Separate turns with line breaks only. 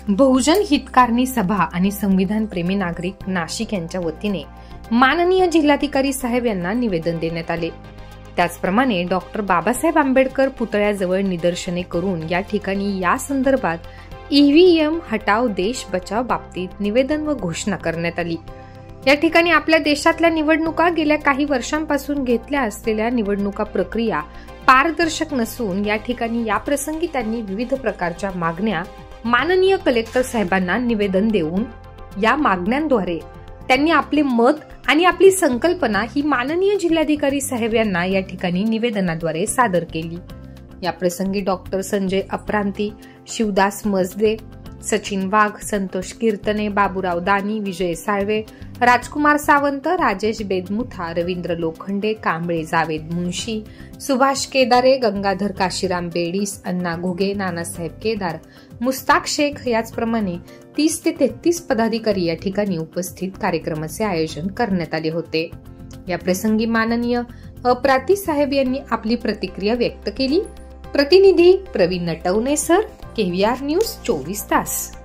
बहुजन हितकारणी सभा आणि संविधान प्रेमी नागरिक नाशिक यांच्या वतीने माननीय जिल्हाधिकारी साहेब यांना निवेदन देण्यात आले। त्याचप्रमाणे डॉक्टर बाबासाहेब आंबेडकर पुतळ्याजवळ निदर्शने करून या ठिकाणी या संदर्भात ईव्हीएम हटाव देश बचाव बाबतीत निवेदन व घोषणा करण्यात आली। या ठिकाणी आपल्या देशातल्या निवडणुका गेल्या काही वर्षांपासून घेतल्या असलेल्या निवडणुका प्रक्रिया पारदर्शक नसून या ठिकाणी या प्रसंगी त्यांनी विविध प्रकारच्या मागण्या माननीय कलेक्टर साहेबांना निवेदन देऊन या मागण्यांद्वारे त्यांनी आपले मत आणि आपली संकल्पना ही माननीय जिल्हाधिकारी साहेब यांना या ठिकाणी निवेदनाद्वारे सादर केली। या प्रसंगी डॉक्टर संजय अपरांती, शिवदास मजदे, सचिन वाघ, संतोष कीर्तने, बाबूराव दानी, विजय साळवे, राजकुमार सावंत, राजेश बेदमुथा, रवींद्र लोखंडे, कांबळे जावेद मुंशी, सुभाष केदारे, गंगाधर काशीराम बेडीस, अण्णा घुगे, नानासाहेब केदार, मुस्ताक शेख याचप्रमाणे 30 ते 33 पदाधिकारी या ठिकाणी उपस्थित कार्यक्रमाचे आयोजन करण्यात आले होते। या प्रसंगी माननीय अपरांती साहेब यांनी आपली प्रतिक्रिया व्यक्त केली। प्रतिनिधी प्रवीण नटवणे सर, KVR न्यूज 24 तास।